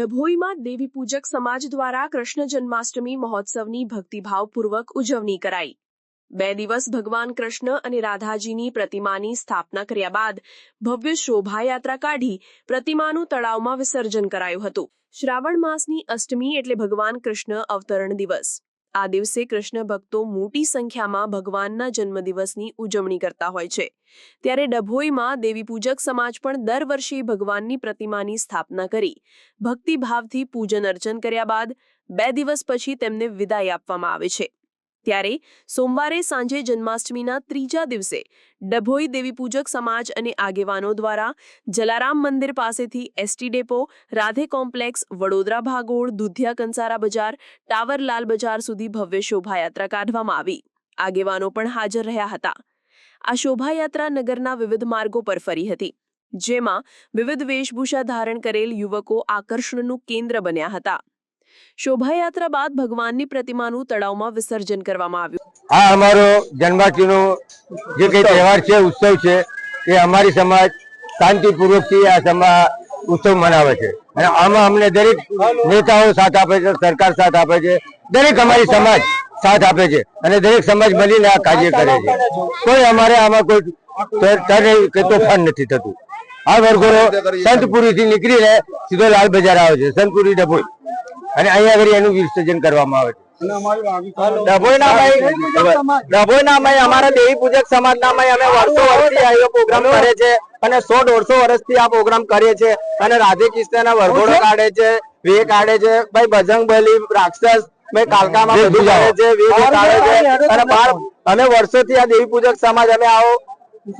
ડભોઈમાં દેવી પૂજક સમાજ દ્વારા કૃષ્ણ જન્માષ્ટમી મહોત્સવની ભક્તિભાવપૂર્વક ઉજવણી કરાઈ। 2 દિવસ ભગવાન કૃષ્ણ અને રાધાજીની પ્રતિમાની સ્થાપના કર્યા બાદ ભવ્ય શોભાયાત્રા કાઢી પ્રતિમાનું તળાવમાં વિસર્જન કરાયું હતું। શ્રાવણ માસની અષ્ટમી એટલે ભગવાન કૃષ્ણ અવતરણ દિવસ। આ દિવસે કૃષ્ણ ભક્તો મોટી સંખ્યામાં ભગવાનના જન્મદિવસની ઉજવણી કરતા હોય છે। ત્યારે ડભોઈમાં દેવી પૂજક સમાજ પણ દર વર્ષે ભગવાનની પ્રતિમાની સ્થાપના કરી ભક્તિભાવથી પૂજન અર્ચન કર્યા બાદ 2 દિવસ પછી તેમને વિદાય આપવામાં આવે છે। ત્યારે સોમવારે સાંજે જન્માષ્ટમીના 3જા દિવસે ડભોઈ દેવી પૂજક સમાજ અને આગેવાનો દ્વારા જલારામ મંદિર પાસેથી ST depot, Radhe complex, Vadodara ભાગોળ, દુધિયા કંસારા બજાર, ટાવર લાલ બજાર સુધી ભવ્ય શોભાયાત્રા કાઢવામાં આવી। આગેવાનો પણ હાજર રહ્યા હતા। આ શોભાયાત્રા નગરના વિવિધ માર્ગો પર ફરી હતી, જેમાં વિવિધ વેશભૂષા ધારણ કરેલ યુવકો આકર્ષણનું કેન્દ્ર બન્યા હતા। શોભાયાત્રા બાદ ભગવાનની પ્રતિમાનું તળાવમાં વિસર્જન કરવામાં આવ્યું। આ અમારો જન્માષ્ટમીનો જે કઈ તહેવાર છે, ઉત્સવ છે, એ અમારી સમાજ શાંતિપૂર્વકથી આ ઉત્સવ મનાવે છે અને આમાં અમને દરેક નેતાઓ સાથ આપે છે, સરકાર સાથ આપે છે, દરેક અમારી સમાજ સાથ આપે છે અને દરેક સમાજ મળીને આ કાર્ય કરે છે। કોઈ અમારે આમાં કોઈ તોફાન નથી થતું। આ વર્ગો સંતપુરીથી નીકળીને સીધો લાલ બજાર આવે છે, સંતપુરી ડભોઈ, અને અહીંયા આગળ એનું વિસર્જન કરવામાં આવે છે। ડભોઈના અમારા દેવી પૂજક સમાજના અમે વર્ષો વર્ષથી આ પ્રોગ્રામ કરે છે અને 100-150 વર્ષથી આ પ્રોગ્રામ કરીએ છીએ અને રાધે કૃષ્ણના વરઘોડો કાઢે છે, વે કાઢે છે, ભાઈ બજરંગબલી, રાક્ષસ, ભાઈ કાલકામાં બધું કાઢે છે, વે કાઢે છે અને અમે વર્ષોથી આ દેવી પૂજક સમાજ અમે આવો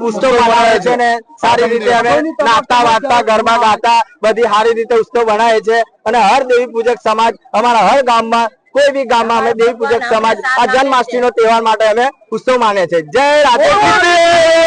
ઉત્સવ મનાવે છે ને સારી રીતે અમે નાચતા વાગતા ગરબા ગાતા બધી સારી રીતે ઉત્સવ બનાવે છે અને હર દેવી પૂજક સમાજ અમારા હર ગામમાં કોઈ બી ગામમાં અમે દેવી પૂજક સમાજ આ જન્માષ્ટમીનો તહેવાર માટે અમે ઉત્સવ માને છે। જય રાધે કૃષ્ણ।